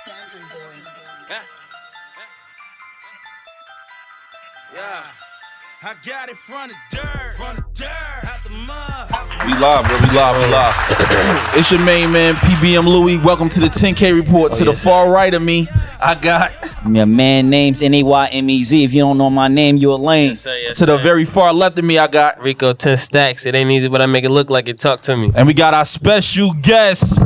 Yeah. I got it from the dirt, out the mud. We live, bro. We live. It's your main man, PBM Louie. Welcome to the 10K report. To the far right of me, I got your man name's NAYMEZ. If you don't know my name, you a lame. Yes, sir, yes, to the very far left of me, I got Rico 10 stacks. It ain't easy, but I make it look like it. Talk to me. and we got our special guest.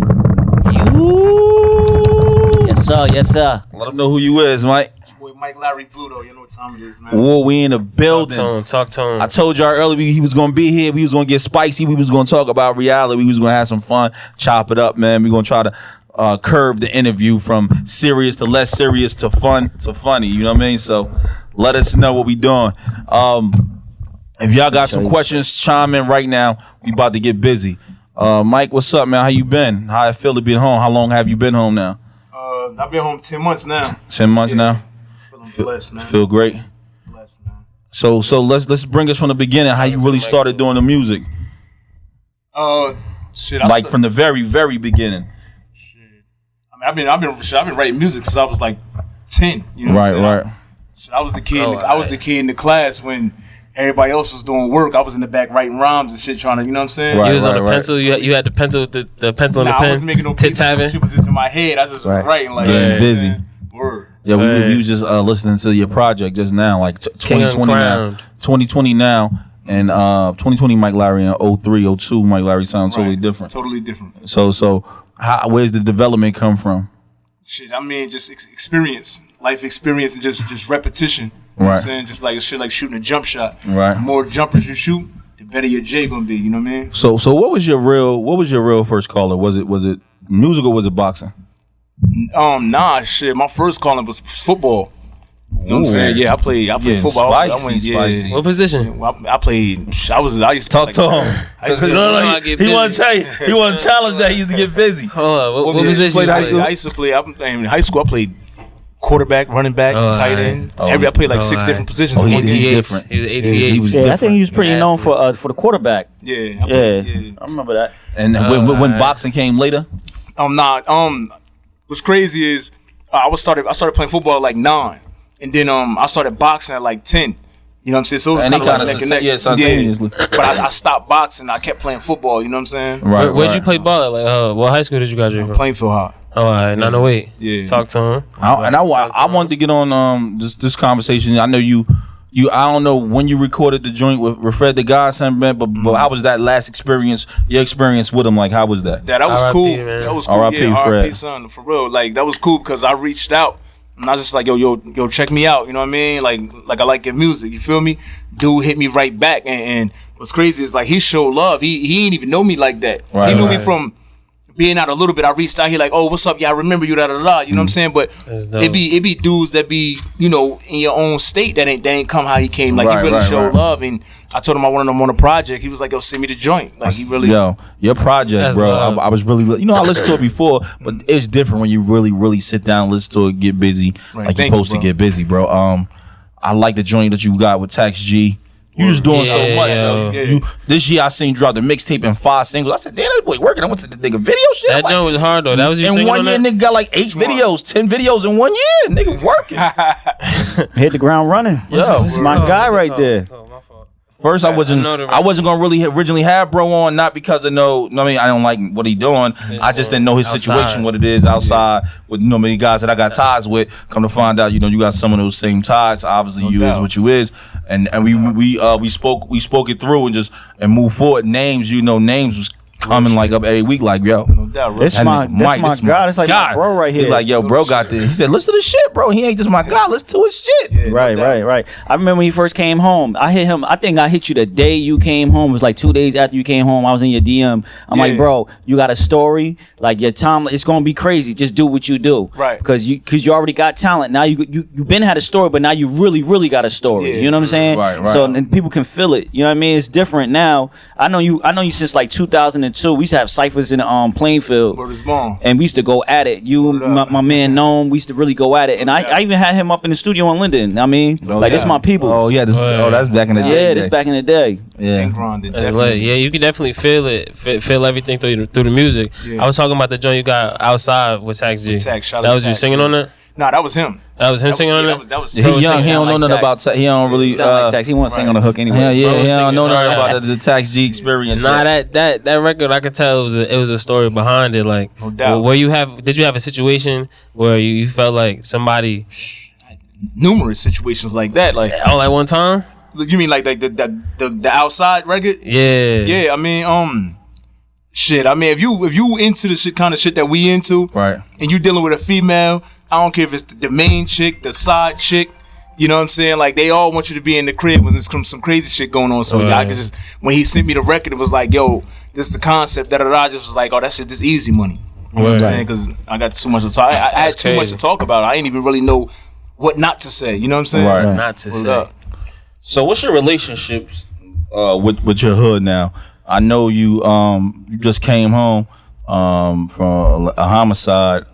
Yes, sir. Yes, sir. Let them know who you is, Mike. Boy, Mike Lowery, Bludoe, you know what time it is, man. Whoa, we in the building. Talk to him. I told y'all earlier he was gonna be here. We was gonna get spicy. We was gonna talk about reality. We was gonna have some fun, chop it up, man. We gonna try to curve the interview from serious to less serious to fun to funny. You know what I mean? So let us know what we doing. If y'all got some questions, chime in right now. We about to get busy. Mike, what's up, man? How you been? How I feel to be home? How long have you been home now? I've been home 10 months now. 10 months now. Feeling blessed, man. Feel great. Blessed, man. So let's bring us from the beginning. How you really started doing the music? Shit. From the very, very beginning. Shit. I mean, I've been writing music since I was like 10. You know Right, what I'm saying? right. Shit, I was the kid. I was the kid in the class when everybody else was doing work. I was in the back writing rhymes and shit, trying to, you know what I'm saying? Right. You was on the pencil. You had the pencil, the pencil and the pen. I wasn't making no Tits having. Shit was just in my head. I just was writing like Getting busy. Man. Word. Yeah, we was just listening to your project just now, like 2020 now. 2020 now, and 2020 Mike Lowery and 03, 02 Mike Lowery sound totally different. Totally different. So where's the development come from? Shit, I mean, just experience, life experience, and just repetition. You know what I'm saying? Just like shit, like shooting a jump shot. Right. The more jumpers you shoot, the better your J gonna be. You know what I mean? So what was your real first caller? Was it music or was it boxing? Nah, shit. My first calling was football. You know what I'm saying? Yeah, I played football. Spicy. What position? Well, I used to Talk to him. He want to tell you. He want to challenge that. He used to get busy. Hold on. What position? Played high school? I used to play. In high school, I played quarterback, running back, tight end. I played like 6 different positions. He in was one team. different. He was He 88. was Yeah, I different. think he was pretty known for the quarterback. Yeah, I remember that. And when boxing came later, I'm not. What's crazy is I started playing football at like 9, and then I started boxing at like 10. You know what I'm saying? So it was kind of like neck and neck. Yeah, simultaneously. But I stopped boxing. I kept playing football. You know what I'm saying? Right. Where'd you play ball at? Like, what high school did you graduate from? Plainfield High. Oh, all right. 908. Yeah. Talk to him. I wanted to get on this conversation. I know you. I don't know when you recorded the joint with Fred the Godson, man, but how was that last experience? Your experience with him, like how was that? That was R.I.P., cool. man. That was cool. R.I.P. Yeah, Fred. R.I.P. son, for real. Like that was cool because I reached out and I was just like, yo, check me out. You know what I mean? Like I like your music. You feel me? Dude hit me right back, and what's crazy is like he showed love. He ain't even know me like that. Right, he knew right. me from being out a little bit. I reached out. He like, oh, what's up? Yeah, I remember you. Da da da. You know what I'm saying? But That's dope. it be dudes that be in your own state that ain't come how he came. Like he really showed love, and I told him I wanted him on a project. He was like, yo, send me the joint. Like he really. Yo, your project, That's bro. love. I was really, I listened to it before, but it's different when you really, really sit down, and listen to it, get busy, Right. like you're Thank you, supposed to bro. get busy, bro. I like the joint that you got with Tax G. You just doing so Yeah, much, yo. yo. Yeah. This year I seen drop the mixtape and 5 singles. I said, damn, that boy working. I went to the nigga video shit. That joint was hard though. That was you in singing one on year, that? nigga got like 8 videos, 10 videos in 1 year. Nigga working. Hit the ground running. What's it my called? guy What's it right called? there. What's it called? My fault. First, I wasn't gonna really originally have bro on, not because I don't like what he doing. I just didn't know his situation, Outside. what it is outside with many guys that I got ties with. Come to find out, you got some of those same ties. Obviously, you doubt. is what you is, and we spoke it through and moved forward. Names, names was coming like up every week, like yo. No doubt, bro. This That my nigga Mike, guy. That's like my bro right here. He's like, yo, bro got this. He said, listen to the shit, bro. He ain't just my guy. Listen to his shit. Yeah, no Right. doubt. I remember when he first came home. I hit him. I think I hit you the day you came home. It was like 2 days after you came home. I was in your DM. I'm like, bro, you got a story. Like your time, it's gonna be crazy. Just do what you do. Right. Because you already got talent. Now you been had a story, but now you really got a story. Yeah. You know what I'm saying? Right. So and people can feel it. You know what I mean? It's different now. I know you since like 2002. We used to have ciphers in Plainfield. Plainfield. Word is born. And we used to go at it. My man Noam, we used to really go at it. And I even had him up in the studio in Linden. I mean, this my people. Oh yeah, that's back in the day. Yeah, this back in the day. Yeah. And grinding. That's lit. Yeah, you can definitely feel it, feel everything through the music. Yeah. I was talking about the joint you got outside with Tax G. Tax, shout out that to was you Tax, singing yeah. on it? Nah, that was him. That was him singing on it? That was He young. He don't know nothing about. He don't really. He sound like Tax. He won't sing on the hook anyway. Yeah, he singing. don't know nothing Alright. about the Tax G experience. Nah, yet. that record, I could tell it was a story behind it. Like, No doubt. did you have a situation where you felt like somebody numerous situations like that. Like, all at one time? you mean like the outside record? Yeah. Yeah, I mean, shit. I mean, if you into the shit kind of shit that we into, Right. and you dealing with a female, I don't care if it's the main chick, the side chick. You know what I'm saying? Like, they all want you to be in the crib when there's some crazy shit going on. So Right. I could just, when he sent me the record, it was like, yo, this is the concept. I just was like, oh, that shit, this easy money. You know what I'm saying? Because I got too much to talk. I had That's too much crazy. to talk about. I didn't even really know what not to say. You know what I'm saying? Right. Not to Word say. up. So what's your relationships with your hood now? I know you just came home from a homicide.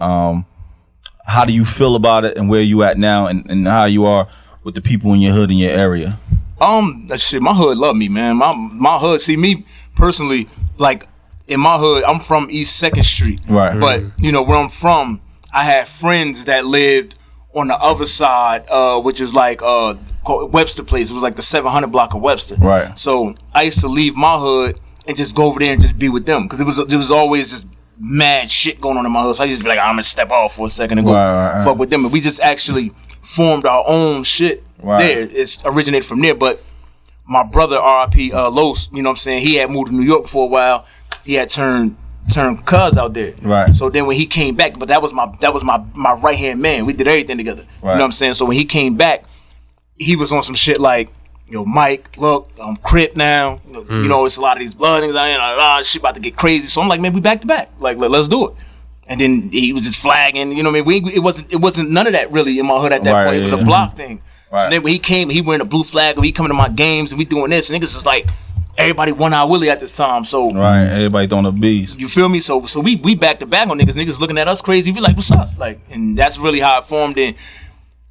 How do you feel about it, and where you at now, and how you are with the people in your hood in your area? That shit, my hood love me, man. My hood, see me personally, like in my hood, I'm from East 2nd Street. Right. But, you know, where I'm from, I had friends that lived on the other side, which is like called Webster Place. It was like the 700 block of Webster. Right. So I used to leave my hood and just go over there and just be with them. Because it was always just mad shit going on in my hood. So I just be like, I'm going to step off for a second and go Right. fuck with them. And we just actually formed our own shit there. It's originated from there. But my brother, R.I.P. Los, you know what I'm saying? He had moved to New York for a while. He had turned cuz out there. Right. So then when he came back, but that was my right hand man. We did everything together. Right. You know what I'm saying? So when he came back, he was on some shit like, yo, Mike, look, I'm Crip now. You know, it's a lot of these blood niggas out here. Shit about to get crazy. So I'm like, man, we back to back. Like, let's do it. And then he was just flagging. You know what I mean? It wasn't none of that really in my hood at that Right, point. It was yeah. a block thing. Right. So then when he came, he wearing a blue flag, and he coming to my games, and we doing this. And niggas just like, everybody one eye Willie at this time. So Right. Everybody throwing up bees. you feel me? So we back to back on niggas. Niggas looking at us crazy. We like, what's up? Like, and that's really how it formed. And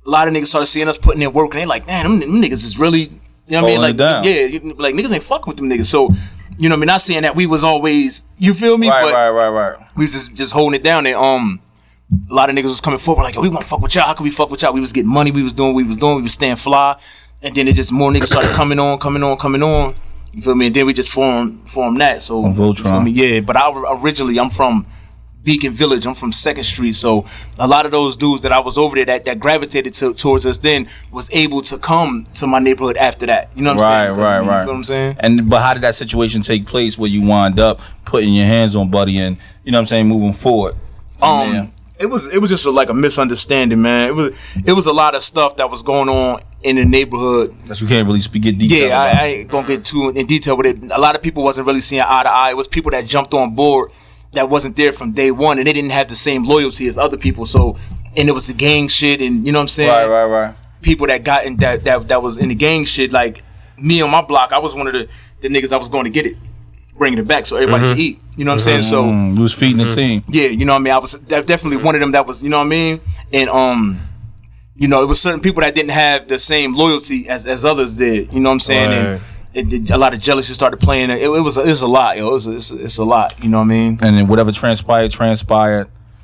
a lot of niggas started seeing us putting in work, and they like, man, them niggas is really, you know what I mean? Holding Like, it down. yeah, like niggas ain't fucking with them niggas. So, you know what I mean? Not saying that we was always, you feel me? But Right. we was just holding it down. And a lot of niggas was coming forward like, yo, we want to fuck with y'all. How can we fuck with y'all? We was getting money. We was doing what we was doing. We was staying fly. And then it just more niggas started coming on. You feel me? And then we just formed that. So On Voltron. you feel me? Yeah. But I'm from Beacon Village. I'm from 2nd Street. So a lot of those dudes that I was over there that gravitated towards us then was able to come to my neighborhood after that. You know what I'm saying? Right. You feel what I'm saying? But how did that situation take place where you wind up putting your hands on Buddy and, you know what I'm saying, moving forward? It was just like a misunderstanding, man. It was a lot of stuff that was going on in the neighborhood. That you can't really get detail Yeah, about. I ain't gonna get too in detail with it. A lot of people wasn't really seeing eye to eye. It was people that jumped on board that wasn't there from day one, and they didn't have the same loyalty as other people. So, and it was the gang shit, and you know what I'm saying? Right. People that got in that was in the gang shit. Like me on my block, I was one of the niggas that was going to get it, bringing it back so everybody could eat. You know what I'm saying? So You was feeding the team. yeah, you know what I mean? I was definitely one of them that was, you know what I mean? And you know, it was certain people that didn't have the same loyalty as others did. You know what I'm saying? Right. And a lot of jealousy started playing. It was a lot, yo. It's a lot. You know what I mean? And then whatever transpired.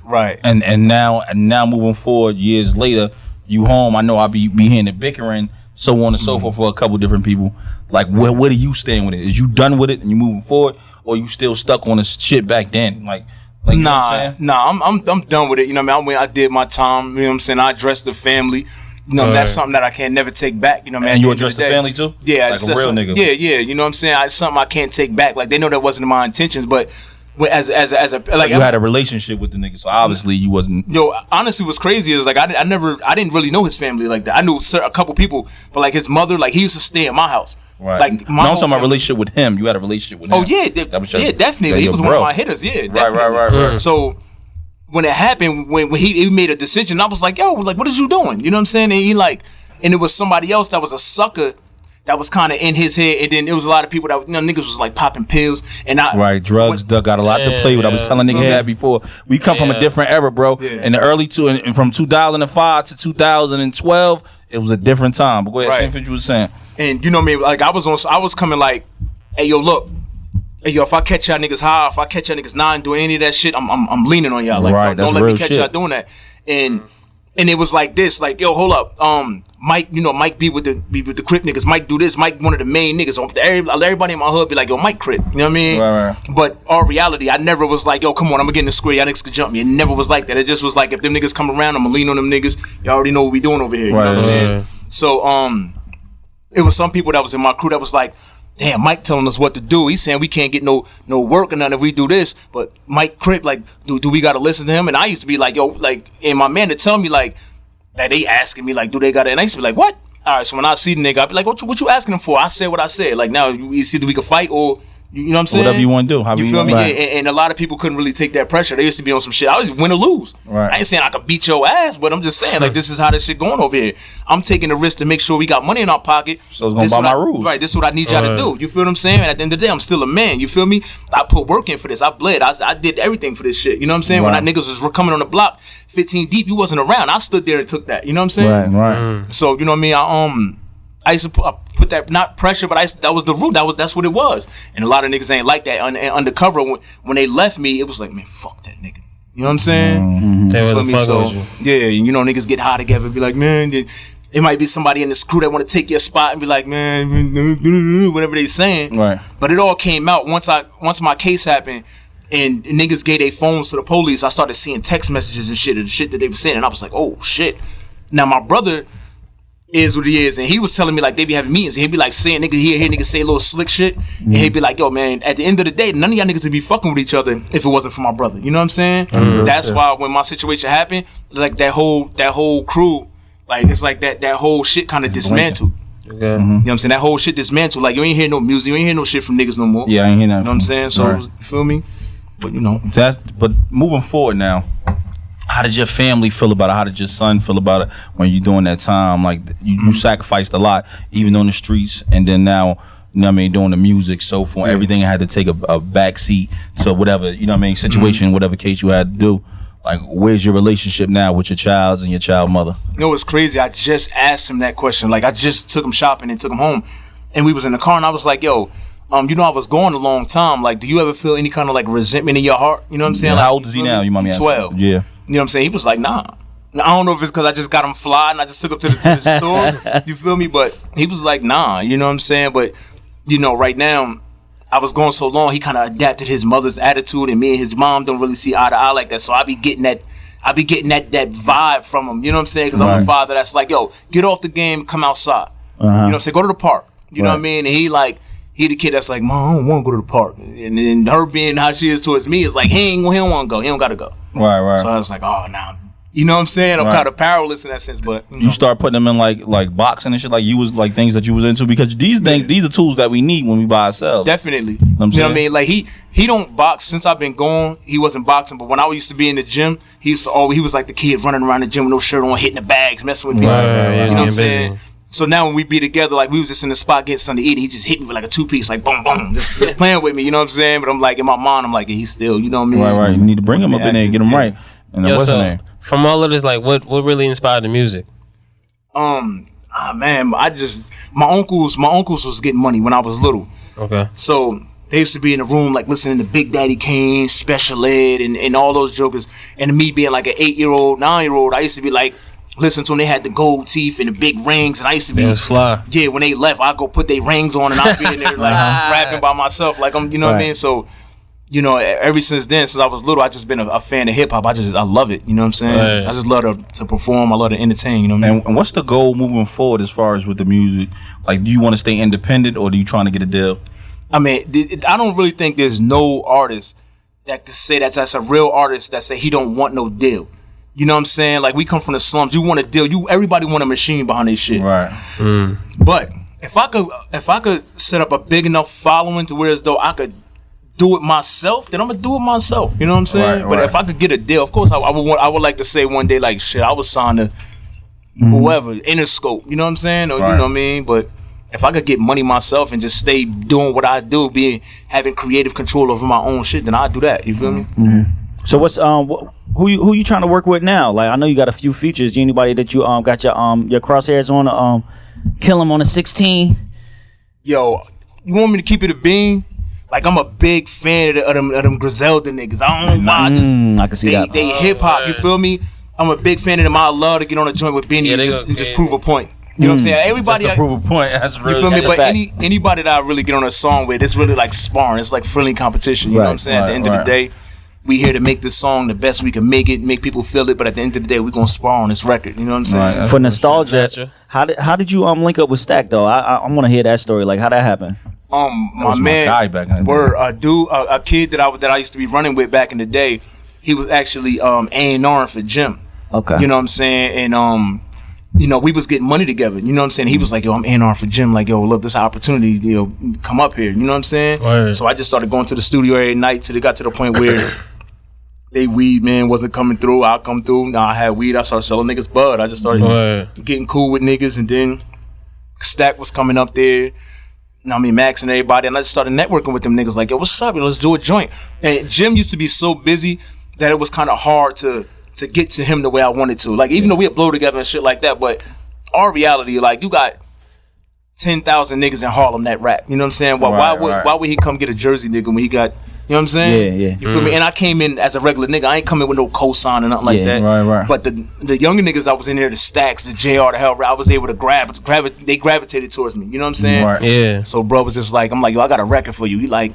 Right. And now moving forward, years later, you home. I know I be hearing the bickering, so on and so forth for a couple different people. Like, where do you stand with it? Is you done with it and you moving forward, or you still stuck on this shit back then? Like you know what I'm saying? I'm done with it. You know what I mean? I did my time. You know what I'm saying? I addressed the family. You know, that's something that I can never take back. You know what I mean? And you At the end address of the day. family too? Yeah, Like it's a just real some- nigga. Yeah. You know what I'm saying? It's something I can't take back. Like, they know that wasn't my intentions, but as a like, You had a relationship with the nigga, so obviously you wasn't. yo, honestly, what's crazy is like I didn't really know his family like that. I knew a couple people, but like his mother, like he used to stay at my house. Right. Like No, my I'm whole talking about family- relationship with him. You had a relationship with him. Oh yeah, That was just- yeah, definitely. yeah, He your was one bro. of my hitters. Yeah, definitely. Right. So when it happened, when he made a decision, I was like, yo, like, what is you doing? You know what I'm saying? And he like, and it was somebody else that was a sucker that was kind of in his head, and then it was a lot of people that niggas was like popping pills, and drugs got a lot to play with. I was telling niggas that before. We come from a different era, bro. Yeah. In the early and from 2005 to 2012, it was a different time. But go ahead, same thing you was saying. And you know what I mean? Like I was coming like, hey yo, look. Hey yo, if I catch y'all niggas high, if I catch y'all niggas not doing any of that shit, I'm leaning on y'all. Like, don't let me catch y'all doing that. And it was like this, like, yo, hold up. Mike, Mike be with the Crip niggas. Mike do this. Mike one of the main niggas. Everybody in my hood be like, yo, Mike Crip. You know what I mean? Right. But our reality, I never was like, yo, come on, I'm gonna get in the square. Y'all niggas could jump me. It never was like that. It just was like, if them niggas come around, I'm gonna lean on them niggas. Y'all already know what we doing over here. You know what I'm saying? So it was some people that was in my crew that was like, damn, Mike telling us what to do. He's saying we can't get no work or nothing if we do this. But Mike Crip, like, do we gotta listen to him? And I used to be like, yo, like, and my man to tell me like that they asking me like, do they gotta? And I used to be like, what? All right, so when I see the nigga, I be like, what you asking him for? I said what I said. Like, now you see that we can fight, or you know what I'm saying? Whatever you want to do. You feel me? Right. And a lot of people couldn't really take that pressure. They used to be on some shit. I was win or lose. Right. I ain't saying I could beat your ass, but I'm just saying like this is how this shit going over here. I'm taking the risk to make sure we got money in our pocket. So it's gonna buy my rules. Right. This is what I need y'all to do. You feel what I'm saying? And at the end of the day, I'm still a man. You feel me? I put work in for this. I bled. I did everything for this shit. You know what I'm saying? Right. When that niggas was coming on the block, 15 deep, you wasn't around. I stood there and took that. You know what I'm saying? Right. So you know what I mean? I used to put that, not pressure, but that was the root. That's what it was. And a lot of niggas ain't like that. Undercover, when they left me, it was like, man, fuck that nigga. You know what I'm saying? Mm-hmm. So yeah, you know, niggas get high together, be like, man, it might be somebody in this crew that want to take your spot and be like, man, whatever they saying. Right. But it all came out once my case happened. And niggas gave their phones to the police. I started seeing text messages and shit, and the shit that they were saying, and I was like, oh shit. Now my brother is what he is, and he was telling me like they be having meetings, and he'd be like saying niggas hear niggas say a little slick shit, and he'd be like, yo man, at the end of the day, none of y'all niggas would be fucking with each other if it wasn't for my brother. You know what I'm saying? That's why when my situation happened, like that whole crew, like it's like that whole shit kind of dismantled. Okay. You know what I'm saying? That whole shit dismantled. Like you ain't hear no music, you ain't hear no shit from niggas no more. Yeah, I ain't hear that. You know what I'm saying? So you feel me? But you know, but moving forward now, how did your family feel about it? How did your son feel about it when you doing that time? Like you sacrificed a lot, even on the streets, and then now, you know what I mean, doing the music, so forth. Everything had to take a back seat to whatever, you know what I mean, situation, whatever case you had to do. Like, where's your relationship now with your child and your child mother? You know what's crazy? I just asked him that question. Like, I just took him shopping and took him home, and we was in the car, and I was like, yo, you know, I was gone a long time. Like, do you ever feel any kind of like resentment in your heart? You know what I'm saying? How like, old is he now? You mommy asking? 12. Yeah. You know what I'm saying? He was like, nah. I don't know if it's because I just got him fly and I just took him to the store. You feel me? But he was like, nah. You know what I'm saying? But, you know, right now, I was going so long, he kind of adapted his mother's attitude, and me and his mom don't really see eye to eye like that. So I be getting that vibe from him. You know what I'm saying? Because I'm a father that's like, yo, get off the game, come outside. You know what I'm saying? Go to the park. You know what I mean? And he the kid that's like, Mom, I don't want to go to the park. And then her being how she is towards me is like, he don't want to go. He don't got to go. Right. So I was like, oh, now, you know what I'm saying? I'm kind of powerless in that sense, but you start putting them in like boxing and shit, like you was like things that you was into, because these things, these are tools that we need when we buy ourselves. Definitely. You know what I mean? Like he don't box. Since I've been gone, he wasn't boxing. But when I used to be in the gym, he was like the kid running around the gym with no shirt on, hitting the bags, messing with people. Right. You know what I'm saying? So now when we be together, like we was just in the spot getting something to eat, and he just hit me with like a 2-piece, like boom, boom, just playing with me. You know what I'm saying? But I'm like, in my mind, I'm like, yeah, he's still, you know what I mean? Right. You need to bring him up in there and get him right. And then what's his name? From all of this, like, what really inspired the music? Man, my uncles was getting money when I was little. Okay. So they used to be in the room, like listening to Big Daddy Kane, Special Ed, and all those jokers. And me being like an 8-year-old, 9-year-old, I used to be like, listen to them. They had the gold teeth and the big rings, and I used to be, it was fly. Yeah, when they left, I'd go put their rings on, and I'd be in there like rapping by myself, like I'm, you know what I mean? So, you know, ever since then, since I was little, I just been a fan of hip hop. I love it. You know what I'm saying? Right. I just love to perform. I love to entertain. You know what I mean? And what's the goal moving forward as far as with the music? Like, do you want to stay independent, or do you trying to get a deal? I mean, I don't really think there's no artist that could say that's a real artist that say he don't want no deal. You know what I'm saying? Like, we come from the slums. You want a deal. Everybody want a machine behind their shit. Right. But if I could set up a big enough following to where as though I could do it myself, then I'm gonna do it myself. You know what I'm saying? But if I could get a deal, of course, I would like to say one day, like, shit, I was signed to whoever, Interscope. You know what I'm saying? Or you know what I mean? But if I could get money myself and just stay doing what I do, having creative control over my own shit, then I'd do that. You feel me? So what's who you trying to work with now? Like I know you got a few features. Anybody that you got your crosshairs on kill him on a 16? Yo, you want me to keep it a bean? Like I'm a big fan of them Griselda niggas. I don't know why. I can see that. They hip hop. You feel me? I'm a big fan of them. I love to get on a joint with Benny and just prove a point. You know what I'm saying? Everybody, Just to prove a point. That's real. you feel me? That's a But fact. anybody that I really get on a song with, it's really like sparring. It's like friendly competition. You know what I'm saying? At the end of the day, we here to make this song the best we can make it, make people feel it. But at the end of the day, we gonna spar on this record. You know what I'm saying? Right. For nostalgia, Natural. how did you link up with Stack though? I want to hear that story. Like how that happened. My was my man, guy back in the were a kid that I used to be running with back in the day. He was actually A&R for Jim. Okay. You know what I'm saying? And you know, we was getting money together. You know what I'm saying? He was like, yo, I'm A&R for Jim. Like, yo, look, this opportunity, you know, come up here. You know what I'm saying? Word. So I just started going to the studio every night till it got to the point where they weed, man, wasn't coming through. I'll come through. Now I had weed. I started selling niggas bud. I just started Word. getting cool with niggas. And then Stack was coming up there. You know what I mean, Max and everybody. And I just started networking with them niggas. Like, yo, what's up? Yo, let's do a joint. And Jim used to be so busy that it was kind of hard to get to him the way I wanted to. Like, even though we had blow together and shit like that, but our reality, like, you got 10,000 niggas in Harlem that rap. You know what I'm saying? Well, why would he come get a Jersey nigga when he got, you know what I'm saying? Yeah. You feel me? And I came in as a regular nigga. I ain't coming with no cosign or nothing like that. Right. But the younger niggas I was in there, the Stacks, the JR, the Hell, I was able to they gravitated towards me. You know what I'm saying? Right. Yeah. So bro was just like, I'm like, yo, I got a record for you. He like,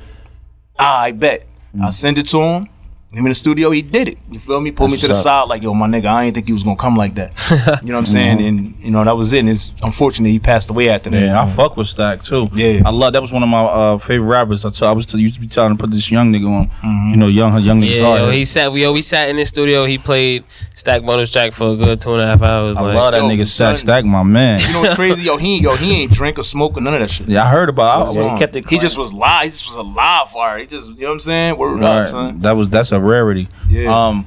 I bet. I send it to him. Him in the studio, he did it. You feel me? Pulled me to the side like, yo, my nigga, I ain't think he was gonna come like that. You know what I'm saying? And you know, that was it. And it's unfortunate he passed away after that. Yeah, I fuck with Stack too. Yeah. I love that. Was one of my favorite rappers. I used to be telling him to put this young nigga on. You know, young niggas Yeah, hard. we sat in the studio. He played Stack Bundles track for a good 2.5 hours. I like, love that yo, nigga son. Stack, my man. You know what's crazy? Yo, he ain't drink or smoke or none of that shit. Yeah, I heard about it. Yeah, he kept it He clean. just was live. He just was a live fire. He just, you know what I'm saying? Word up, son. That's a rarity. Yeah.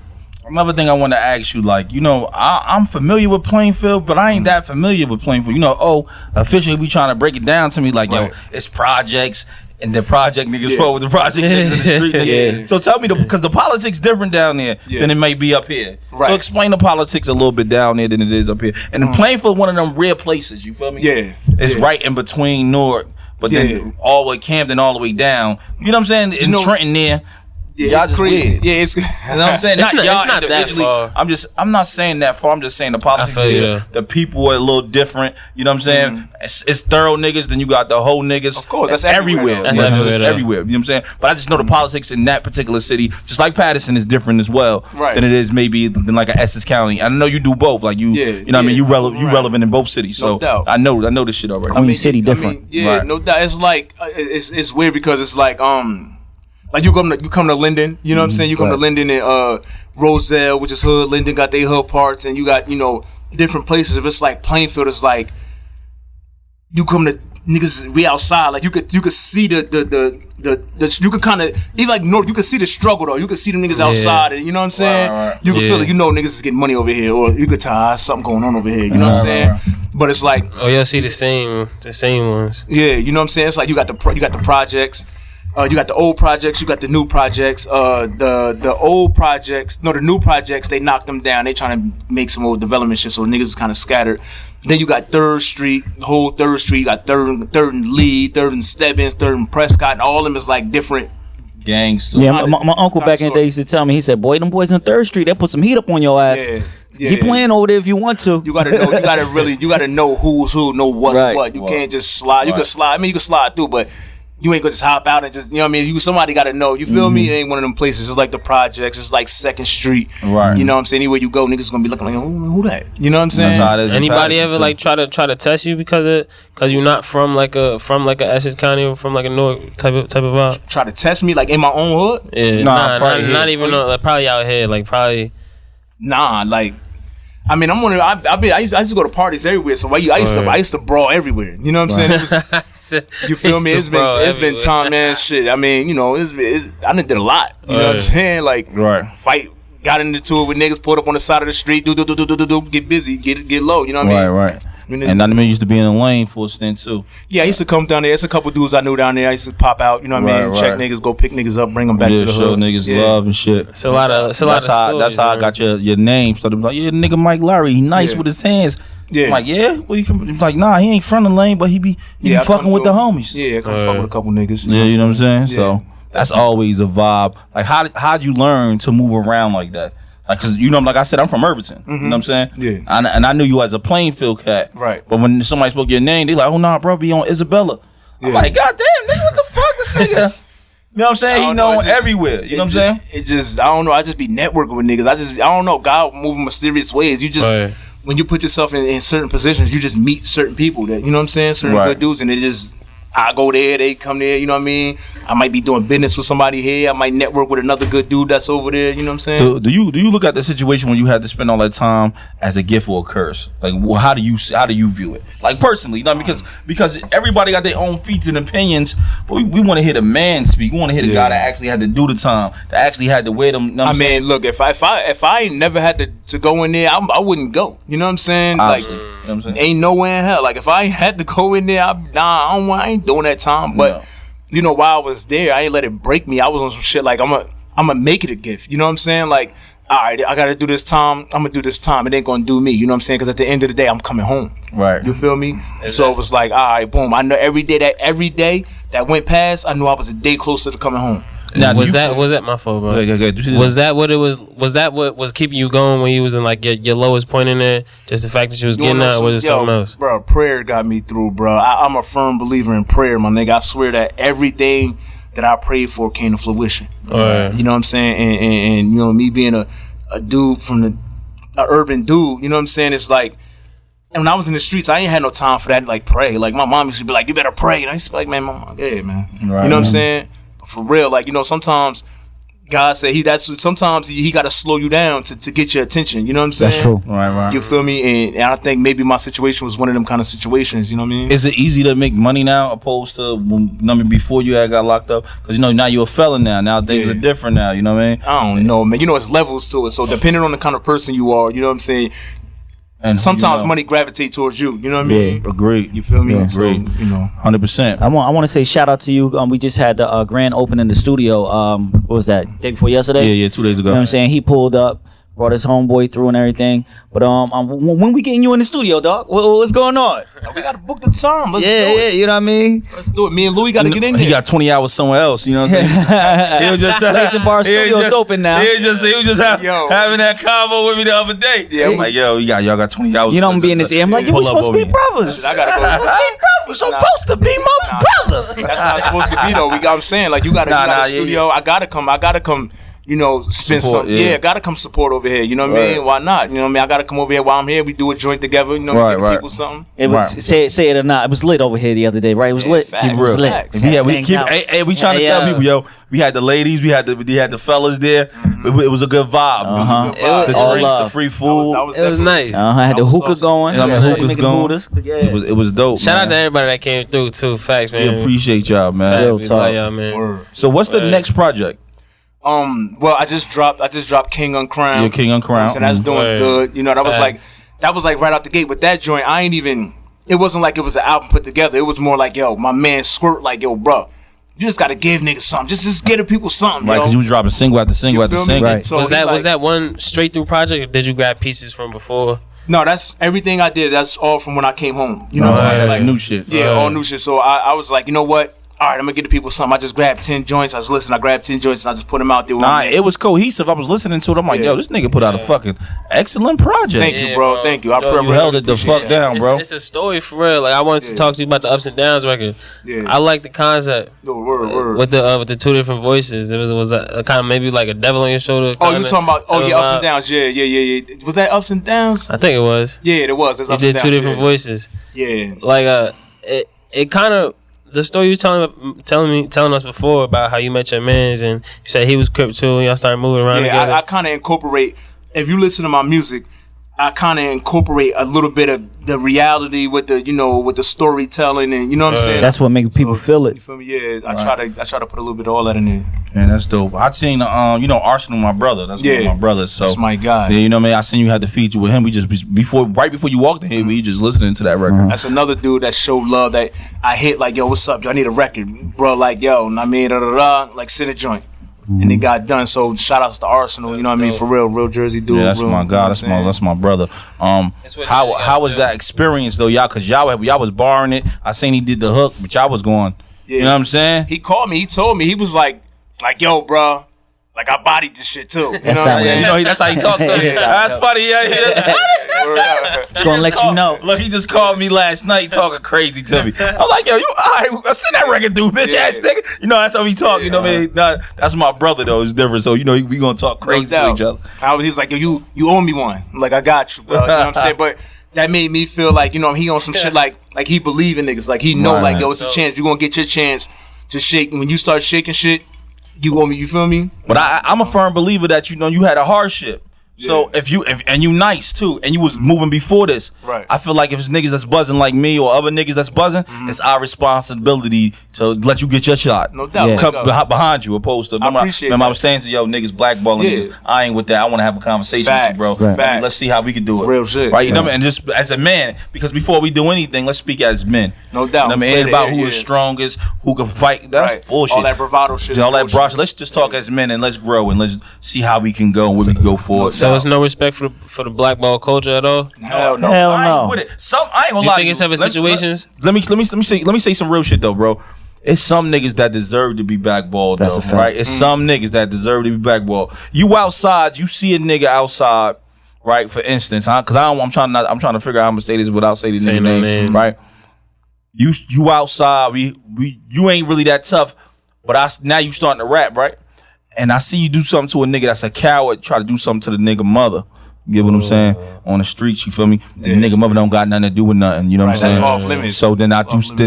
Another thing I want to ask you, like, you know, I'm familiar with Plainfield, but I ain't that familiar with Plainfield. You know, officially we trying to break it down to me like, yo, it's projects. And the project niggas roll with the project niggas in the street niggas. Yeah. So tell me, because the politics different down there than it may be up here. Right. So explain the politics a little bit down there than it is up here. And Plainfield, one of them rare places, you feel me? Yeah. It's right in between Newark, but then all the way Camden all the way down. You know what I'm saying? In Trenton there. Yeah, y'all it's just crazy. weird. Yeah, it's You know what I'm saying? It's not not- y'all it's not that individually. far. I'm not saying that far. I'm just saying the politics I feel you, here. though. The people are a little different. You know what I'm saying? It's thorough niggas. Then you got the whole niggas. Of course, that's everywhere. everywhere, though. That's You know, everywhere, it's though. everywhere. You know what I'm saying? But I just know the politics in that particular city, just like Patterson, is different as well Right. than it is maybe than like a Essex County. I know you do both. Like you, you know what I mean? You relevant in both cities. No So doubt. I know this shit already. Queen City different. Yeah, Right. no doubt. It's like it's weird because it's like you come to Linden, you know what I'm saying? You come to Linden and Roselle, which is hood. Linden got their hood parts, and you got, you know, different places. If it's like Plainfield, it's like you come to niggas, we outside, like you could see the you could kind of even like North, you could see the struggle though. You could see the niggas outside, and you know what I'm saying? Right. You could feel it. You know niggas is getting money over here, or you could tell something going on over here. You know what I'm saying? But it's like, Oh, you'll see the same ones. yeah, you know what I'm saying? It's like you got the projects, you got the old projects, you got the new projects. The old projects, no, the new projects, they knocked them down. They trying to make some old development shit, so niggas is kind of scattered. Then you got 3rd Street, the whole 3rd Street. You got 3rd and Lee, 3rd and Stebbins, 3rd and Prescott, and all of them is like different. Gangsters. Yeah, my uncle back in the day used to tell me, he said, boy, them boys on 3rd Street, they put some heat up on your ass. Yeah. Keep playing over there if you want to. You gotta know who's who, know what's Right. what. You can't just slide. You can slide. I mean, you can slide through, but you ain't gonna just hop out and just, you know what I mean? Somebody gotta know. You feel me? It ain't one of them places. It's like the projects. It's like 2nd Street. Right. You know what I'm saying? Anywhere you go, niggas gonna be looking like, who that? You know what I'm saying? That's how it is in Anybody Patterson, ever too. like try to test you because you're not from like a Essex County or from like a Newark type of vibe? Try to test me like in my own hood? Yeah, Nah, probably not here. even like, probably out here, like probably. Nah, like, I mean, I'm one of. I used to go to parties everywhere, so I used to brawl everywhere. You know what I'm saying? It was, you feel me? It's been time, man. Shit. I mean, you know, I done did a lot. You know what I'm saying? Like, fight, got into it with niggas, pulled up on the side of the street, do, get busy, get low. You know what I mean? Right. And I remember you used to be in the lane for a stint too. Yeah, I used to come down there. There's a couple dudes I knew down there. I used to pop out, you know what I mean? Check niggas, go pick niggas up, bring them back to the show hood. niggas love and shit. It's a lot of stories, That's how I got your name. Started like, yeah, nigga Mike Lowery, he nice with his hands. Yeah. I'm like, yeah? Well, he's like, nah, he ain't from the lane, but he be fucking with the homies. Yeah, I come fuck with a couple niggas. Yeah, you know what I'm saying? Yeah. So that's always a vibe. Like, how'd you learn to move around like that? Like, cause you know, like I said, I'm from Irvington. You know what I'm saying? Yeah. And I knew you as a Plainfield cat. Right. But when somebody spoke your name, they like, oh nah, bro, be on Isabella. I'm like, God damn, nigga, what the fuck, this nigga? You know what I'm saying? He known everywhere. You know what I'm saying? It just, I don't know. I just be networking with niggas. I don't know. God moving mysterious ways. You just, when you put yourself in certain positions, you just meet certain people that, you know what I'm saying? Certain good dudes, and it just, I go there, they come there, you know what I mean? I might be doing business with somebody here. I might network with another good dude that's over there, you know what I'm saying? Do you look at the situation when you had to spend all that time as a gift or a curse? Like, well, how do you view it? Like, personally, you know, because everybody got their own feats and opinions, but we want to hear the man speak. We want to hear the guy that actually had to do the time, that actually had to wear them. You know what I'm saying? Look, if I ain't never had to go in there, I wouldn't go. You know what I'm saying? Obviously, like, you know what I'm saying? Ain't nowhere in hell. Like, if I had to go in there, I ain't doing that time. But you know, while I was there, I ain't let it break me. I was on some shit like I'm gonna make it a gift. You know what I'm saying? Like, all right, I gotta do this time. I'm gonna do this time. It ain't gonna do me. You know what I'm saying? Because at the end of the day, I'm coming home. Right. You feel me? So it was like, all right, boom. I know every day that went past, I knew I was a day closer to coming home. Now, was that my fault, bro? Was that what it was? Was that what was keeping you going when you was in like your lowest point in there? Just the fact that you was getting out, or was it something else? Bro, prayer got me through, bro. I'm a firm believer in prayer, my nigga. I swear that everything that I prayed for came to fruition. Right. You know what I'm saying? And you know, me being a dude from a urban dude, you know what I'm saying? It's like, and when I was in the streets, I ain't had no time for that, like, pray. Like, my mom used to be like, you better pray. And I used to be like, man, mom, yeah, man. Right, you know what I'm saying? For real, like, you know, sometimes God said sometimes he got to slow you down to get your attention. You know what I'm saying? That's true. Right. You feel me? And I think maybe my situation was one of them kind of situations. You know what I mean? Is it easy to make money now opposed to before you had got locked up? Because, you know, now you're a felon now. Now things are different now. You know what I mean? I don't know, man. You know, it's levels to it. So depending on the kind of person you are, you know what I'm saying? And sometimes money gravitate towards you. You know what I mean? Agreed. You feel me? Yeah. So, you know, 100%. I want to say shout out to you. We just had the grand opening in the studio. What was that? Day before yesterday? Yeah, 2 days ago. You know what I'm saying? He pulled up, brought his homeboy through and everything. But when we getting you in the studio, dog? What's going on? We gotta book the time. Let's do Yeah, it. you know what I mean? Let's do it. Me and Louis gotta get in there. He got 20 hours somewhere else. You know what I'm saying? He was just Place and Bar Studio's open now. He was just having that convo with me the other day. Yeah, I'm like, yo, y'all got 20 hours. You know, I'm being this ear. I'm like, yo, we're supposed to be brothers. I gotta go. We're supposed to be my brother. That's how it's supposed to be, though. I'm saying, like, you gotta studio. I gotta come. You know, spend support, some. Yeah, gotta come support over here. You know what I mean? Why not? You know what I mean? I gotta come over here while I'm here. We do a joint together. You know, give people something. It was, say it or not, it was lit over here the other day, right? It was lit. Facts, It was lit. We trying to tell people, yo, we had the ladies, we had the fellas there. It was a good vibe. The drinks, the free food. It was nice. I had the hookah going. Hookah's going. It was dope. Shout out to everybody that came through too. Facts, man. We appreciate y'all, man. Real talk. Y'all, man. So what's the next project? Well, I just dropped King Uncrowned. Yeah, King Uncrowned. And that's doing good. You know, that was like right out the gate with that joint. It wasn't like it was an album put together. It was more like, yo, my man Squirt, like, yo, bro, you just gotta give niggas something. Just give the people something, right? Because you was dropping single after single after single. Right. So was that one straight through project, or did you grab pieces from before? No, that's everything I did. That's all from when I came home. You know what I'm saying? That's Like, new shit. Yeah, all new shit. So I was like, you know what? All right, I'm gonna get the people something. I just grabbed 10 joints. I grabbed 10 joints and I just put them out there. Nah, it was cohesive. I was listening to it. I'm like, yo, this nigga put out a fucking excellent project. Thank you, bro. Thank you. You held it the fuck down, bro. It's a story for real. Like, I wanted to talk to you about the Ups and Downs record. Yeah. I like the concept. Word. With the two different voices. There was a kind of maybe like a devil on your shoulder. Oh, you talking about? Oh, yeah, Ups and Downs. Yeah. Was that Ups and Downs? I think it was. Yeah, it was. That's You Ups did and two Downs, different voices. Yeah. Like it kind of. The story you was telling us before about how you met your mans and you said he was Crip too and y'all started moving around together. I kind of incorporate. If you listen to my music, I kind of incorporate a little bit of the reality with the storytelling and you know what I'm saying. That's what makes people feel it. You feel me? Yeah, I try to put a little bit of all that in there. And that's dope. I seen Arsenal, my brother. That's one of my brothers. So that's my guy. Yeah, you know what I mean. I seen you had the feature with him. We just right before you walked in here, we just listening to that record. That's another dude that showed love that I hit like, yo, what's up? Yo, I need a record, bro. Like, yo, I mean, like send a joint, and it got done. So shout outs to Arsenal. You know what I mean? For real Jersey dude. Yeah, that's my guy. That's my brother. How was that experience though, y'all? Cause y'all was barring it. I seen he did the hook, but y'all was going. Yeah. You know what I'm saying? He called me. He told me. He was like, yo, bro. Like, I bodied this shit, too. You know what I'm saying? That's how he talked to me. That's funny. Yeah. Just gonna let you know. Look, he just called me last night talking crazy to me. I was like, yo, you all right? Send that record through, bitch ass nigga. You know, that's how he talk. You know what I mean? Nah, that's my brother, though. It's different. So, we gonna talk crazy to each other. He's like, yo, you owe me one. I'm like, I got you, bro. You know what I'm saying? But that made me feel like, he on some shit like he believe in niggas. Like, he know, like, yo, it's a chance. You're gonna get your chance to shake. When you start shaking shit, you owe me, you feel me? But I'm a firm believer that you had a hardship. So if you nice too, and you was moving before this, right? I feel like if it's niggas that's buzzing like me or other niggas that's buzzing, it's our responsibility to let you get your shot. No doubt. Come behind you, opposed to. Remember I was saying to niggas blackballing niggas. I ain't with that. I want to have a conversation with you, bro. Right. I mean, let's see how we can do it. Real shit. Right? You know what I mean? And just as a man, because before we do anything, let's speak as men. No doubt. You know what I mean? It ain't about who is strongest, who can fight. That's bullshit. All that bravado shit. All that bullshit. Let's just talk as men and let's grow and let's see how we can go and where we can go forward. So it's no respect for the blackball culture at all? Hell no. Hell no. With it. I ain't gonna lie. You think it's having situations? Let me say some real shit though, bro. It's some niggas that deserve to be blackballed, That's though, a fact. right? It's some niggas that deserve to be blackballed. You outside, you see a nigga outside, right? For instance, because I'm trying to figure out how I'm gonna say this without saying this nigga name, right? You outside, you ain't really that tough, but now you starting to rap, right? And I see you do something to a nigga that's a coward, try to do something to the nigga mother. You get what I'm saying? On the streets, you feel me? The nigga mother don't got nothing to do with nothing. You know what I'm saying? That's off limits. So then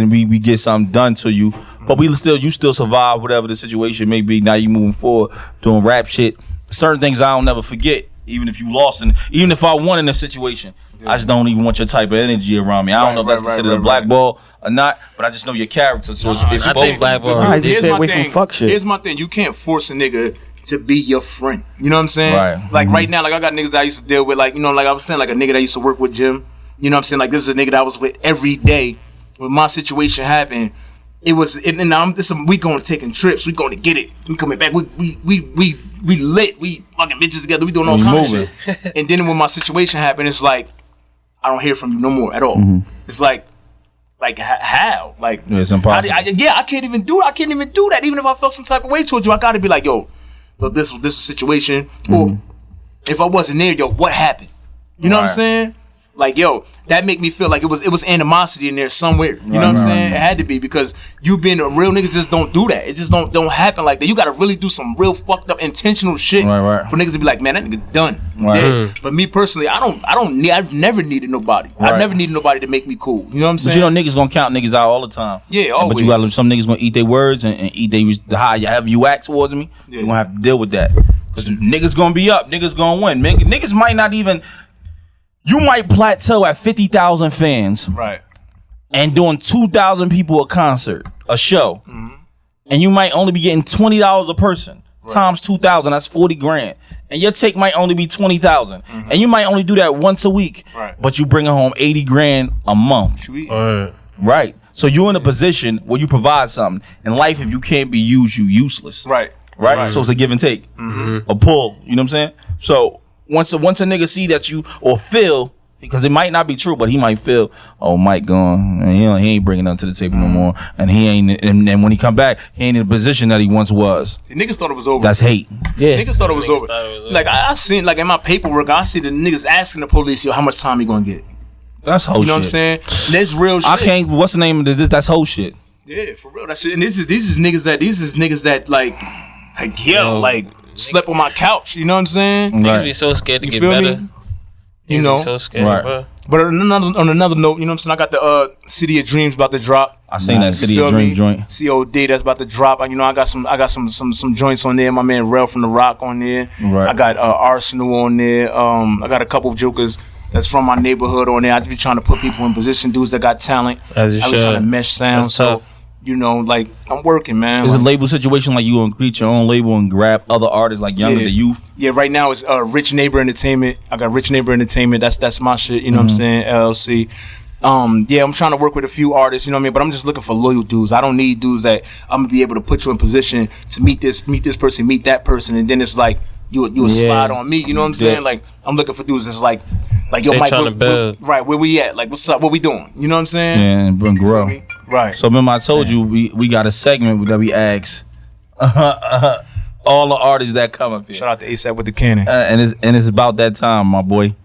we get something done to you, but you still survive whatever the situation may be. Now you moving forward, doing rap shit. Certain things I don't never forget, even if you lost, and even if I won in a situation. I just don't even want your type of energy around me. I don't know if that's considered a blackball or not, but I just know your character. So it's I think blackball. I just stay away from fuck shit. Here's my thing. You can't force a nigga to be your friend. You know what I'm saying? Right. Like right now, like I got niggas that I used to deal with, like, like I was saying, like a nigga that used to work with Jim. You know what I'm saying? Like this is a nigga that I was with every day. When my situation happened, we going taking trips. We going to get it. We coming back. We lit. We fucking bitches together. We doing all kinds of shit. And then when my situation happened, it's like I don't hear from you no more at all. It's like how? Like it's impossible. I can't even do that. I can't even do that. Even if I felt some type of way towards you, I gotta be like, yo, look, this is a situation. Or if I wasn't there, yo, what happened? You know what I'm saying? Like, yo, that make me feel like it was animosity in there somewhere. You know what I'm saying? It had to be, because you being a real niggas just don't do that. It just don't happen like that. You gotta really do some real fucked up intentional shit for niggas to be like, man, that nigga done. But me personally, I've never needed nobody. I've never needed nobody to make me cool. You know what I'm saying? But niggas gonna count niggas out all the time. Yeah, always. But you gotta, some niggas gonna eat their words and eat however you act towards me. You're gonna have to deal with that. Cause niggas gonna be up, niggas gonna win. Niggas might not even. You might plateau at 50,000 fans, right? And doing 2,000 people a show, and you might only be getting $20 a person times 2,000. That's 40 grand, and your take might only be 20,000, and you might only do that once a week, but you bring home 80 grand a month, right? So you're in a position where you provide something in life. If you can't be used, you useless, right? So it's a give and take, a pull. You know what I'm saying? So. Once a nigga see that you, or feel, because it might not be true, but he might feel, oh, Mike gone, and he ain't bringing nothing to the table no more, and he ain't, and when he come back, he ain't in the position that he once was. The niggas thought it was over. That's hate. Yeah, niggas thought it was over. Like I seen, like in my paperwork, I see the niggas asking the police, yo, how much time you gonna get? That's whole shit. You know what I'm saying? That's real shit. I can't. What's the name of this? That's whole shit. Yeah, for real. That shit. And these is niggas that like slept on my couch. You know what I'm saying? Niggas be so scared to get better. Me? You know, so scared, bro. But on another note, you know what I'm saying? I got the City of Dreams about to drop. I seen that City of Dreams joint. COD that's about to drop. I got some joints on there. My man Rel from The Rock on there. Right. I got Arsenal on there. I got a couple of jokers that's from my neighborhood on there. I just be trying to put people in position, dudes that got talent. As you should. I be trying to mesh sound. That's so tough. You know, like I'm working, man. Is like, a label situation like you gonna create your own label and grab other artists like Younger the Youth? Yeah, right now it's Rich Neighbor Entertainment. I got Rich Neighbor Entertainment. That's my shit. You know what I'm saying? LLC. Yeah, I'm trying to work with a few artists. You know what I mean? But I'm just looking for loyal dudes. I don't need dudes that I'm gonna be able to put you in position to meet this person, meet that person, and then it's like you slide on me. You know what I'm saying? Like I'm looking for dudes that's like yo, Mike, right? Where we at? Like what's up? What we doing? You know what I'm saying? Yeah, and grow. Right. So remember I told you we got a segment that we ask all the artists that come up here. Shout out to ASAP with the cannon. And it's about that time, my boy.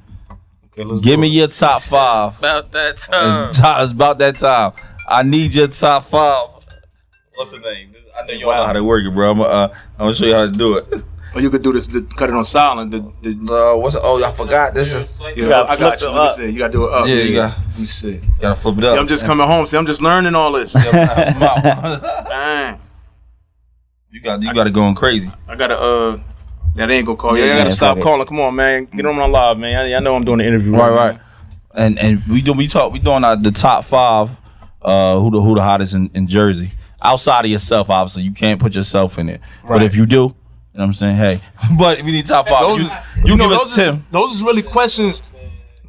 Okay, let's Give me your top 5. It's about that time. It's about that time. I need your top 5. What's the name? I know you all know how to work it, bro. I'm gonna show you how to do it. Or you could do this, cut it on silent. I forgot this. I got you. Let me see. You gotta do it up. Yeah, you got. Let me see. You gotta flip it up. See, I'm just coming home. See, I'm just learning all this. Dang. You got to going crazy. I gotta that ain't gonna call you. I gotta stop calling. Come on, man. Get on my live, man. I know I'm doing the interview. Right. And we doing the top 5. Who the hottest in Jersey outside of yourself? Obviously, you can't put yourself in it. Right. But if you do. You know what I'm saying? Hey, but we need top 5. You give us 10. Those is really questions.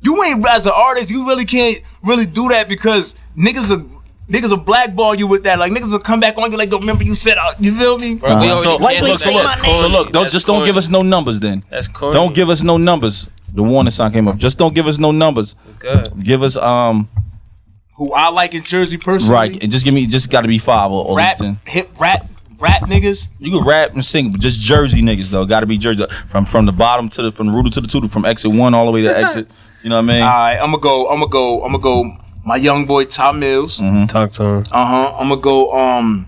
You ain't, as an artist, you really can't really do that because niggas will blackball you with that. Like niggas will come back on you like, remember you said, you feel me? So look, don't give us no numbers then. That's corny. Don't give us no numbers. The warning sign came up. Just don't give us no numbers. Good. Give us who I like in Jersey personally. Right, and just got to be 5 or rap, 10. Hip rap niggas. You can rap and sing, but just Jersey niggas though. Got to be Jersey from the bottom from the rooter to the tutor, from exit 1 all the way to exit. You know what I mean? All right, I'm gonna go. My young boy Tom Mills. Mm-hmm. Talk to him. I'm gonna go.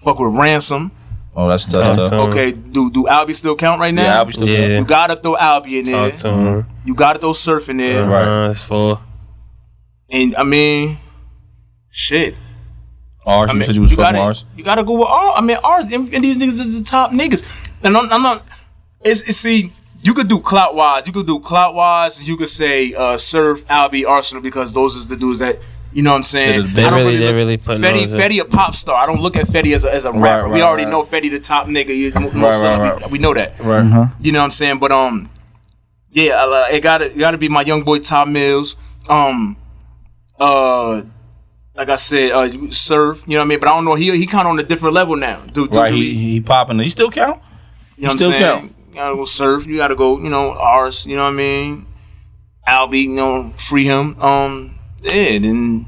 Fuck with Ransom. Oh, that's tough. Okay, do Albie still count right now? Yeah, Albie still count. You gotta throw Albie in there. Talk to him. You gotta throw Surf in there. Right. That's 4. And I mean, shit. Ours, you said you was fucking ours. You gotta go with ours. I mean, ours. And these niggas is the top niggas. And I'm not. See, you could do clout wise. You could say Surf, Albie, Arsenal, because those is the dudes that, you know what I'm saying. They really putting Fetty a pop star. I don't look at Fetty as a rapper. We already know Fetty the top nigga. We know that. Right. Mm-hmm. You know what I'm saying. But yeah, it gotta be my young boy Tom Mills. Like I said, Surf, you know what I mean? But I don't know, he kind of on a different level now. Right, he popping. He still count? You know what I'm saying? You gotta go Surf, you gotta go, ours, you know what I mean? Albie, free him. Then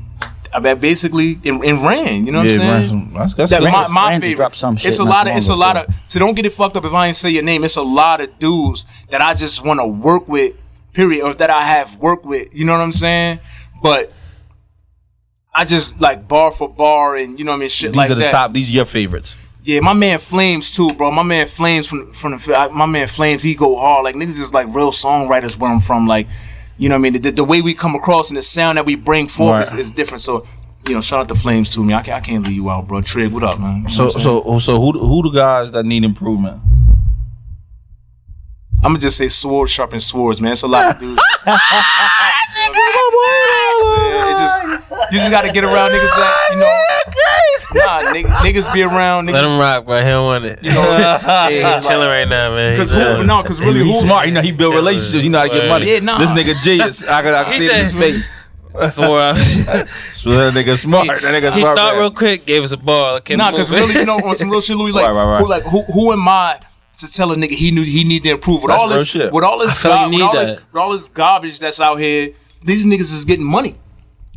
I bet basically in Ran, you know what I'm saying? That's my favorite. It's a lot of, so don't get it fucked up if I ain't say your name. It's a lot of dudes that I just want to work with, period, or that I have worked with, you know what I'm saying? But I just like bar for bar and you know what I mean, shit like that. These are the top. These are your favorites. Yeah, my man Flames too, bro. My man Flames my man Flames, he go hard. Like niggas is like real songwriters where I'm from. Like, you know what I mean. The way we come across and the sound that we bring forth is different. So, shout out to Flames too, man. I can't leave you out, bro. Trig, what up, man? So who the guys that need improvement? I'm gonna just say swords sharpen swords, man. It's a lot of dudes. You just gotta get around niggas that, niggas be around. Niggas. Let him rock, bro. He don't want it. He's chilling right now, man. Because really, he's smart. He build relationships. He know how to get money. Yeah, nah. This nigga genius. I can see it in his face. Swore that nigga smart. He thought real quick, gave us a ball. Because really, on some real shit, Louis, like, who am I to tell a nigga he need to improve with all this garbage that's out here? These niggas is getting money.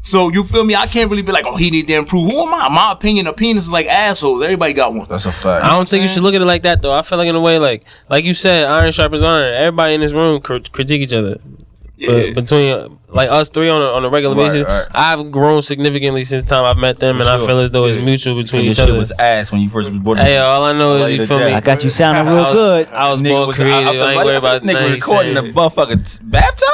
So you feel me? I can't really be like, he need to improve. Who am I? My opinion, is like assholes. Everybody got one. That's a fact. I don't think you should look at it like that though. I feel like in a way, like you said, iron sharpens iron. Everybody in this room critique each other. Yeah. Between like us three on a regular basis, I've grown significantly since the time I've met them, and I feel as though it's mutual between each other. Shit was ass when you first was born. Hey, all I know is you feel me. I got you sounding real good. I was more creative. I ain't worried about this nigga recording the motherfucking bathtub.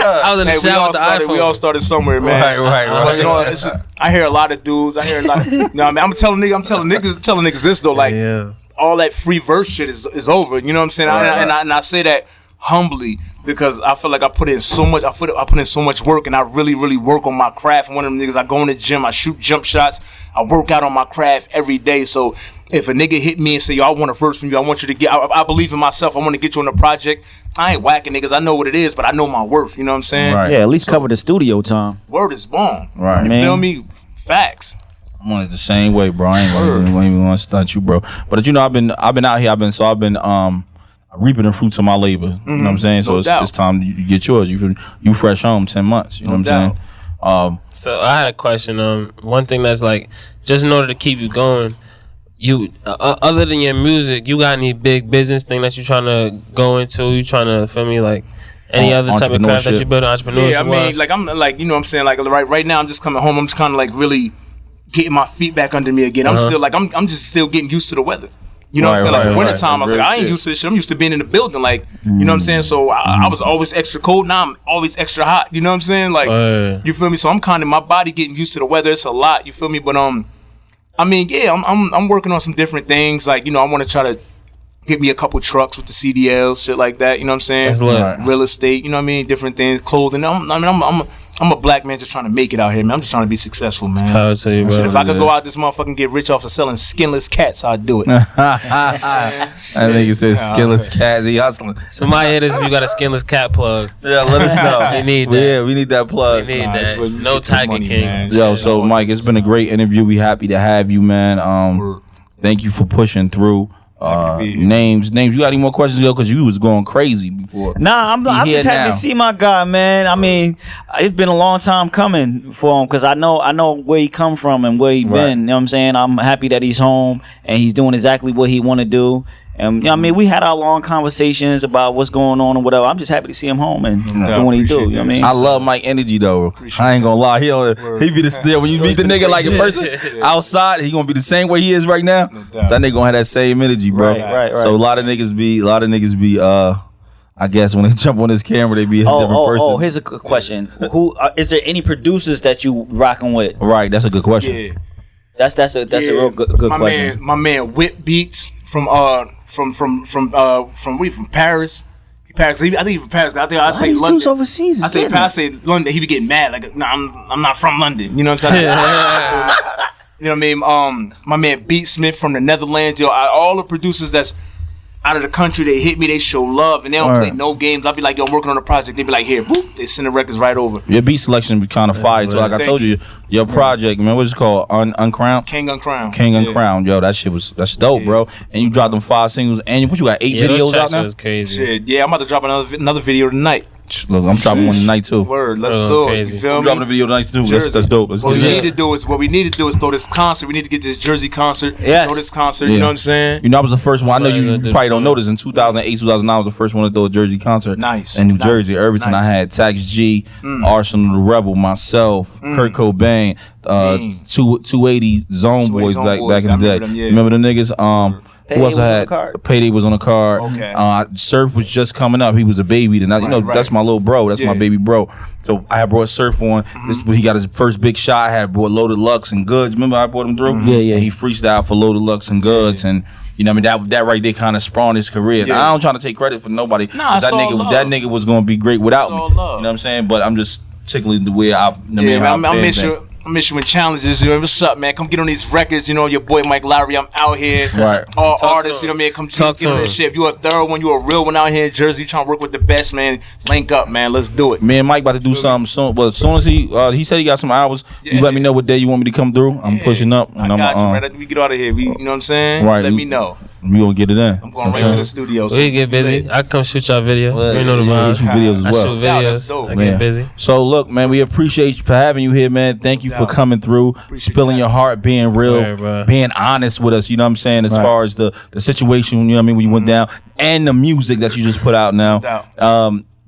I was in the shower with the iPhone. We all started somewhere, man. Right. I hear a lot of dudes. I'm telling niggas this though, like all that free verse shit is over. You know what I'm saying? And I say that humbly because I feel like I put in so much. I put in so much work, and I really, really work on my craft. I'm one of them niggas. I go in the gym, I shoot jump shots, I work out on my craft every day. So if a nigga hit me and say, "Yo, I want a verse from you. I want you to get," I believe in myself. I want to get you on the project. I ain't whacking niggas. I know what it is, but I know my worth. You know what I'm saying? Right. Yeah, at least cover the studio time. Word is born. Right. You feel me? Facts. I'm on it the same way, bro. I ain't even gonna stunt you, bro. But you know, I've been out here. I've been reaping the fruits of my labor. You know what I'm saying? So it's time you get yours. You fresh home 10 months. You know what I'm saying? So I had a question. One thing that's like, just in order to keep you going, you other than your music, you got any big business thing that you trying to go into? You trying to feel me like any other type of craft that you build? Entrepreneurship. Yeah, I mean, like I'm like, you know what I'm saying? Like right now, I'm just coming home. I'm just kind of like really getting my feet back under me again. I'm still like I'm just still getting used to the weather. You know what I'm saying? Like the wintertime, I was like, I ain't used to this shit. I'm used to being in the building. Like, you know what I'm saying? So I was always extra cold. Now I'm always extra hot. You know what I'm saying? Like, you feel me? So I'm kind of my body getting used to the weather. It's a lot. You feel me? But I mean, yeah, I'm working on some different things. Like, you know, I want to try to get me a couple trucks with the CDLs, shit like that. You know what I'm saying? That's real estate. You know what I mean? Different things, clothing. I'm a black man just trying to make it out here, man. I'm just trying to be successful, man. Power to you, bro. Shit, if I could go out this motherfucker and get rich off of selling skinless cats, I'd do it. I think you said skinless cats. He hustling. Somebody hit us if you got a skinless cat plug. Yeah, let us know. We need that. Yeah, we need that plug. We need that. No Tiger King. Man. Yo, so Mike, it's been a great interview. We happy to have you, man. Thank you for pushing through. Names. You got any more questions, yo? Because you was going crazy before. Nah, I'm just happy to see my guy, man. I mean, it's been a long time coming for him because I know where he come from and where he been. You know what I'm saying? I'm happy that he's home and he's doing exactly what he want to do. And you know what I mean, we had our long conversations about what's going on or whatever. I'm just happy to see him home and doing what he do. You know what I mean? I love Mike energy though. I ain't gonna lie. He be the still when you meet the nigga like in person outside, he gonna be the same way he is right now. That nigga gonna have that same energy, bro. Right. So a lot of niggas be I guess when they jump on this camera, they be a different person. Oh, here's a question. Who is there any producers that you rocking with? Right, that's a good question. Yeah. That's a real good question. My man Whip Beats from Paris. I think he's from Paris. I think I say London. Dudes overseas. I say London. He be getting mad like, nah, I'm not from London. You know what I'm saying? You know what I mean? My man Beat Smith from the Netherlands. Yo, all the producers that's out of the country, they hit me, they show love, and they don't play no games. I'll be like, yo, I'm working on a project. They be like, here, boop. They send the records right over. Your beat selection be kind of fire. So like I told you, your project, man, what's it called? Uncrowned? King Uncrowned. King Uncrowned. Yo, that's dope, bro. And you dropped them 5 singles, and what you got 8 videos out now? Was crazy. Shit, yeah, I'm about to drop another video tonight. Look, I'm dropping one tonight too. Word, let's do it. You feel I'm me? dropping a video tonight too. That's dope. What we need to do is throw this concert. We need to get this Jersey concert. Yes. Throw this concert. You know what I'm saying? You know, I was the first one. I know you probably don't know this. In 2008, 2009, I was the first one to throw a Jersey concert. Nice. In New Jersey, Irvington. I had Tax G, Arsenal the Rebel, myself, Kurt Cobain, 280 Zone Boys back in the day. Remember them niggas? Who else I had? Payday was on the card. Okay. Surf was just coming up. He was a baby. And that's my little bro. That's my baby bro. So I had brought Surf on. This is when he got his first big shot. I had brought Loaded Lux and Goods. Remember I brought him through? Yeah. And he freestyled for Loaded Lux and Goods. And you know what I mean? That right there kind of spawned his career. Yeah. I don't try to take credit for nobody. Nah, that nigga was going to be great without me. You know what I'm saying? But I'm just tickling the way I I'm issuing challenges. You know, what's up, man? Come get on these records. You know, your boy Mike Lowery. I'm out here. Right. All artists, you know what I mean? Come get on this shit. If you a thorough one, you a real one out here in Jersey, trying to work with the best, man. Link up, man. Let's do it. Me and Mike about to do something soon. But as soon as he said he got some hours, you let me know what day you want me to come through. I'm pushing up. And I got you, right? We get out of here. You know what I'm saying? Right. Let me know. We gonna get it in. I'm going right to the studio. We get busy. I come shoot y'all video. You know the vibes. Shoot videos as well. I shoot videos. I get busy. So look, man, we appreciate you for having you here, man. Thank you for coming through, spilling your heart, being real, being honest with us. You know what I'm saying? As far as the situation, you know what I mean, when you went down, and the music that you just put out now.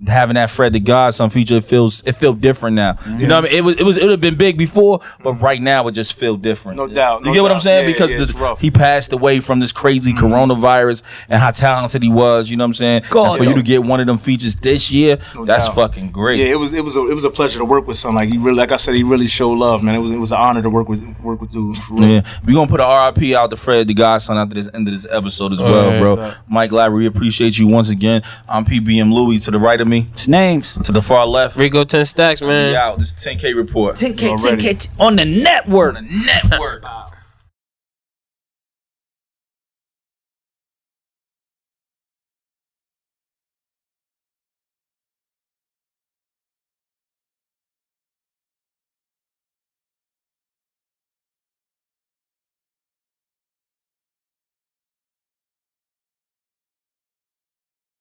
having that Fred the Godson feature, it felt different now. You know what I mean? It would have been big before, but right now it just feel different. No doubt. You get what I'm saying? Yeah, Because he passed away from this crazy coronavirus and how talented he was. You know what I'm saying? And for you to get one of them features this year, that's fucking great. Yeah, it was a pleasure to work with something like I said, he really showed love, man. It was an honor to work with dude. For real. Yeah, we gonna put an RIP out to Fred the Godson after this end of this episode as well, bro. Mike Labry, we appreciate you once again. I'm PBM Louie. To the right of me, his names. To the far left, Rico 10 Stacks, man. We out. This is 10K report. 10K on the network. On the network.